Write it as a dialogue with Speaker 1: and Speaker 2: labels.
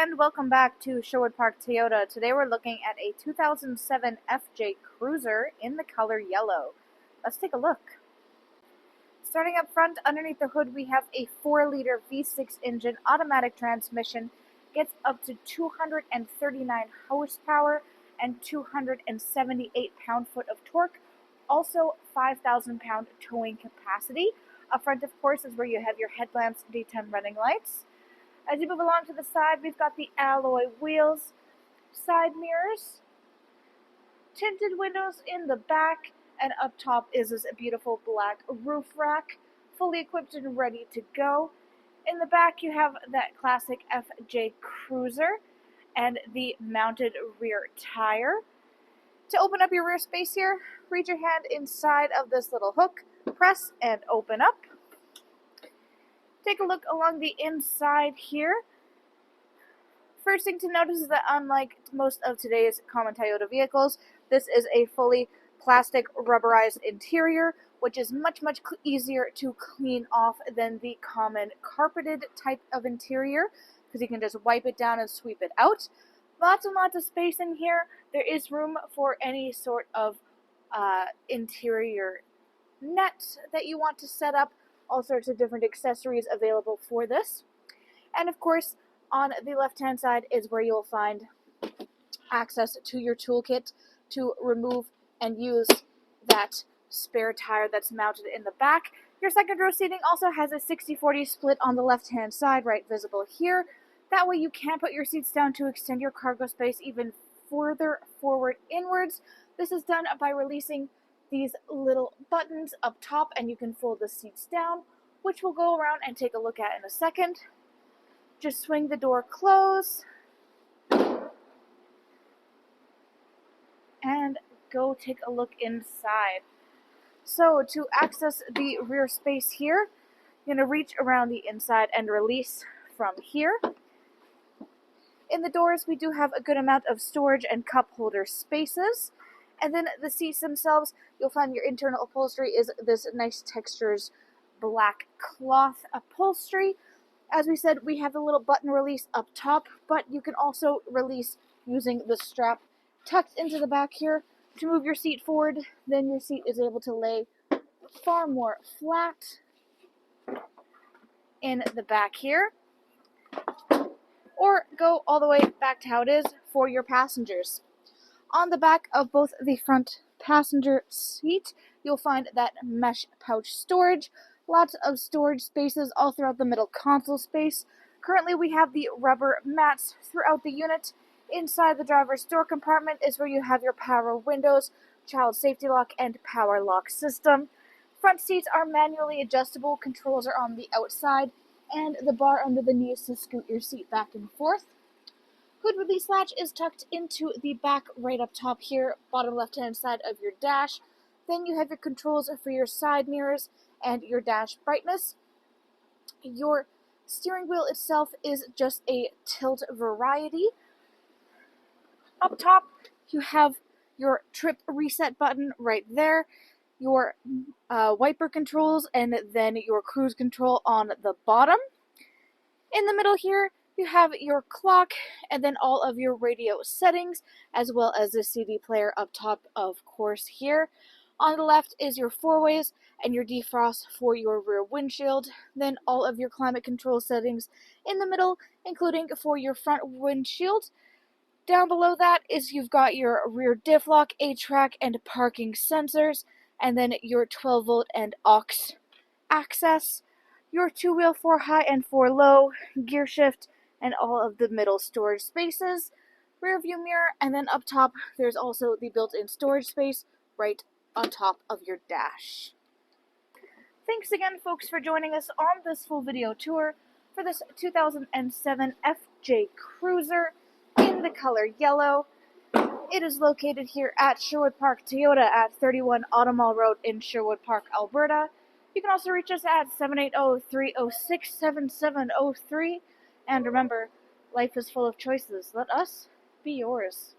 Speaker 1: and welcome back to Sherwood Park Toyota. Today we're looking at a 2007 FJ Cruiser in the color yellow. Let's take a look. Starting up front, underneath the hood, we have a 4-liter V6 engine, automatic transmission, gets up to 239 horsepower and 278 pound-foot of torque, also 5,000 pound towing capacity. Up front, of course, is where you have your headlamps, daytime running lights. As you move along to the side, we've got the alloy wheels, side mirrors, tinted windows in the back, and up top is this beautiful black roof rack, fully equipped and ready to go. In the back, you have that classic FJ Cruiser and the mounted rear tire. To open up your rear space here, reach your hand inside of this little hook, press and open up. Take a look along the inside here. First thing to notice is that unlike most of today's common Toyota vehicles, this is a fully plastic rubberized interior, which is much easier to clean off than the common carpeted type of interior, because you can just wipe it down and sweep it out. Lots and lots of space in here. There is room for any sort of interior net that you want to set up. All sorts of different accessories available for this. And of course, on the left-hand side is where you'll find access to your toolkit to remove and use that spare tire that's mounted in the back. Your second row seating also has a 60-40 split on the left-hand side, right visible here. That way you can put your seats down to extend your cargo space even further forward inwards. This is done by releasing these little buttons up top, and you can fold the seats down, which we'll go around and take a look at in a second. Just swing the door closed and go take a look inside. So to access the rear space here, you're going to reach around the inside and release from here. In the doors, we do have a good amount of storage and cup holder spaces. And then the seats themselves, you'll find your internal upholstery is this nice textures black cloth upholstery. As we said, we have the little button release up top, but you can also release using the strap tucked into the back here. To move your seat forward, then your seat is able to lay far more flat in the back here, or go all the way back to how it is for your passengers. On the back of both the front passenger seat, you'll find that mesh pouch storage. Lots of storage spaces all throughout the middle console space. Currently, we have the rubber mats throughout the unit. Inside the driver's door compartment is where you have your power windows, child safety lock, and power lock system. Front seats are manually adjustable. Controls are on the outside, and the bar under the knees to scoot your seat back and forth. Hood release latch is tucked into the back right up top here, bottom left-hand side of your dash. Then you have your controls for your side mirrors and your dash brightness. Your steering wheel itself is just a tilt variety. Up top, you have your trip reset button right there, your wiper controls, and then your cruise control on the bottom. In the middle here, you have your clock and then all of your radio settings, as well as the CD player up top, of course, here. On the left is your four-ways and your defrost for your rear windshield, then all of your climate control settings in the middle, including for your front windshield. Down below that is you've got your rear diff lock, 8-track, and parking sensors, and then your 12-volt and aux access, your 2-wheel 4-high and 4-low, gear shift, and all of the middle storage spaces, rear view mirror, and then up top there's also the built-in storage space right on top of your dash. Thanks again, folks, for joining us on this full video tour for this 2007 FJ Cruiser in the color yellow. It is located here at Sherwood Park Toyota at 31 Automall Road in Sherwood Park, Alberta. You can also reach us at 780-306-7703. And remember, life is full of choices. Let us be yours.